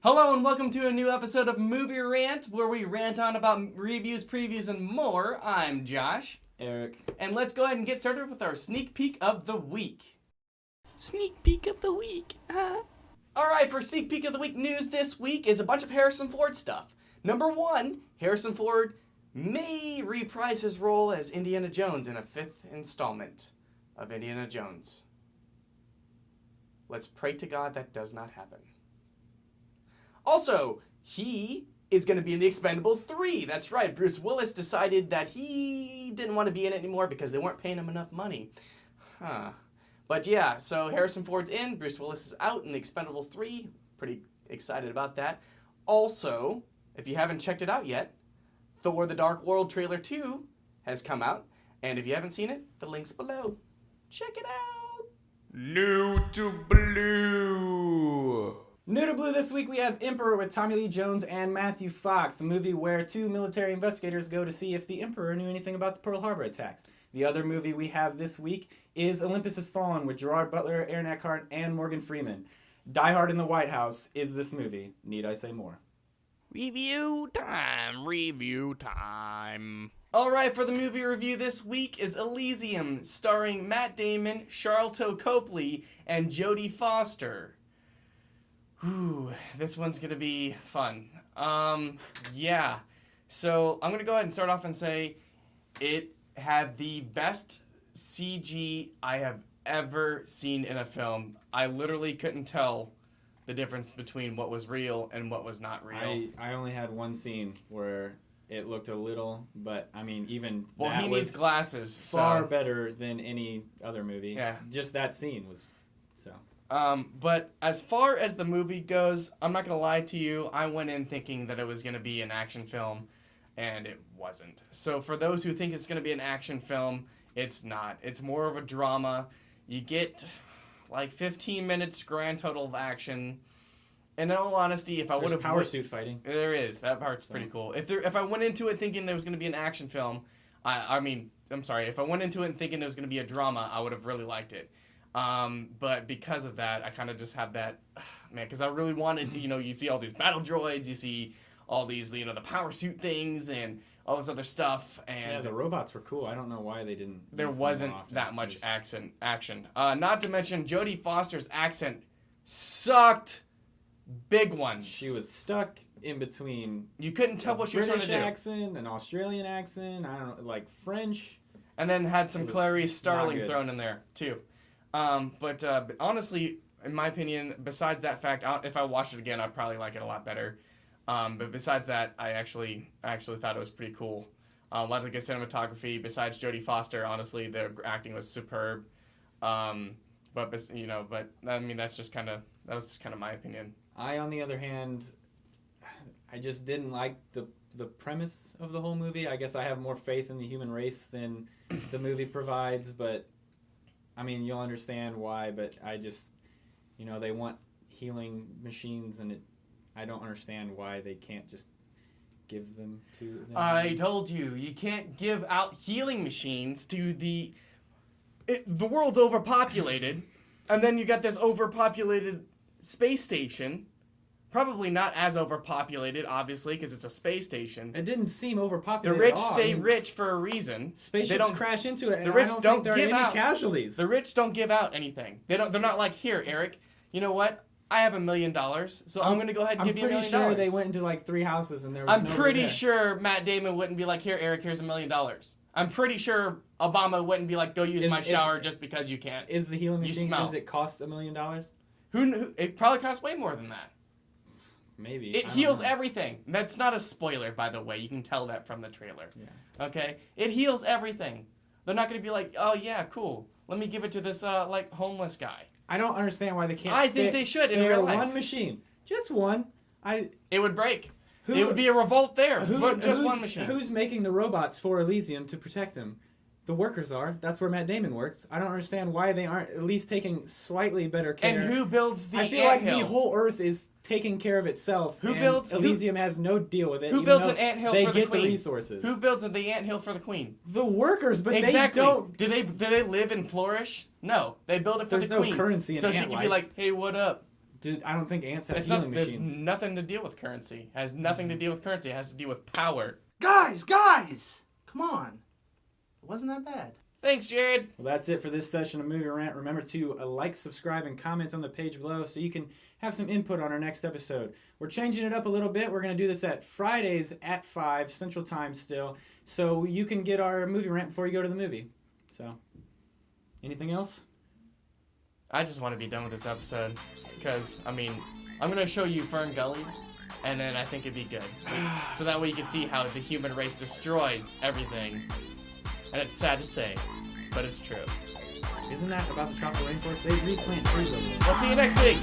Hello and welcome to a new episode of Movie Rant, where we rant on about reviews, previews, and more. I'm Josh. Eric. And let's go ahead and get started with our sneak peek of the week. Sneak peek of the week. Alright, for sneak peek of the week news this week is a bunch of Harrison Ford stuff. Number one, Harrison Ford may reprise his role as Indiana Jones in a fifth installment of Indiana Jones. Let's pray to God that does not happen. Also, he is going to be in The Expendables 3. That's right. Bruce Willis decided that he didn't want to be in it anymore because they weren't paying him enough money. But yeah, so Harrison Ford's in, Bruce Willis is out in The Expendables 3. Pretty excited about that. Also, if you haven't checked it out yet, Thor the Dark World trailer 2 has come out. And if you haven't seen it, the link's below. Check it out. New to Blue. New to Blue this week, we have Emperor with Tommy Lee Jones and Matthew Fox, a movie where two military investigators go to see if the Emperor knew anything about the Pearl Harbor attacks. The other movie we have this week is Olympus Has Fallen with Gerard Butler, Aaron Eckhart, and Morgan Freeman. Die Hard in the White House is this movie. Need I say more? Review time. Alright, for the movie review this week is Elysium, starring Matt Damon, Charlton Copley, and Jodie Foster. Whew, this one's gonna be fun. Yeah. So, I'm gonna go ahead and start off and say it had the best CG I have ever seen in a film. I literally couldn't tell the difference between what was real and what was not real. I only had one scene where it looked a little, but I mean, even well, that he was needs glasses. far better than any other movie. Yeah. Just that scene was so. But as far as the movie goes, I'm not gonna lie to you, I went in thinking that it was gonna be an action film, and it wasn't. So for those who think it's gonna be an action film, it's not. It's more of a drama. You get like 15 minutes grand total of action. And in all honesty, if I would have power suit fighting. there is, that part's pretty cool. If I went into it thinking there was gonna be an action film, if I went into it thinking it was gonna be a drama, I would have really liked it. But because of that, I kind of just have that, man, because I really wanted, you see all these battle droids, you see all these, the power suit things and all this other stuff. And Yeah, the robots were cool. I don't know why they didn't. there use them wasn't more often. that much action. Not to mention, Jodie Foster's accent sucked big ones. She was stuck in between. You couldn't tell what she was trying to British do. accent, an Australian accent. I don't know, like French. And then had some It was Clarice not Starling good. thrown in there, too. But honestly, in my opinion, besides that fact, if I watched it again, I'd probably like it a lot better. But besides that, I actually thought it was pretty cool. A lot of good cinematography. Besides Jodie Foster, honestly, the acting was superb. But I mean, that was just kind of my opinion. I, on the other hand, I just didn't like the premise of the whole movie. I guess I have more faith in the human race than the movie provides, but I mean, you'll understand why, but I just, they want healing machines, and I don't understand why they can't just give them to them. I told you, you can't give out healing machines to the world's overpopulated, and then you got this overpopulated space station. Probably not as overpopulated, obviously, because it's a space station. It didn't seem The overpopulated rich at all. stay rich for a reason. Spaceships They don't crash into it, and the rich I don't don't think there are give any out- casualties. The rich don't give out anything. They're not like, here, Eric, you know what? I have $1 million, so I'm going to go ahead and give you $1 million. I'm pretty sure they went into like 3 houses and there was I'm nobody pretty there. sure Matt Damon wouldn't be like, here, Eric, here's $1 million. I'm pretty sure Obama wouldn't be like, go use my shower just because you can't. Is the healing You machine, smell. does it cost $1 million? Who? It probably costs way more than that. Maybe. It I don't heals know. everything. That's not a spoiler, by the way. You can tell that from the trailer. Yeah. Okay? It heals everything. They're not going to be like, oh, yeah, cool. Let me give it to this, homeless guy. I don't understand why they can't I think they should in spare real life. one machine. Just one. It would break. Who- It would be a revolt there. But just who's, one machine. Who's making the robots for Elysium to protect them? The workers are. That's where Matt Damon works. I don't understand why they aren't at least taking slightly better care. And who builds the I feel like anthill? the whole Earth is taking care of itself. Who and builds- Elysium has no deal with it. Who even builds though an anthill they for the get queen? the resources? Who builds the anthill for the queen? The workers, but Exactly. they don't. Do they live and flourish? No, they build it for There's the no queen. currency in so she ant can life. be like, "Hey, what up?" Dude, I don't think ants have It's healing there's machines. nothing to deal with currency. It has nothing to deal with currency. It has to deal with power. Guys! Come on. It wasn't that bad. Thanks, Jared. Well, that's it for this session of Movie Rant. Remember to like, subscribe, and comment on the page below so you can have some input on our next episode. We're changing it up a little bit. We're going to do this at Fridays at 5 Central Time still, so you can get our Movie Rant before you go to the movie. So, anything else? I just want to be done with this episode because, I mean, I'm going to show you Fern Gully, and then I think it'd be good. So that way you can see how the human race destroys everything. And it's sad to say, but it's true. Isn't that about the tropical rainforest? They replant trees over there. We'll see you next week.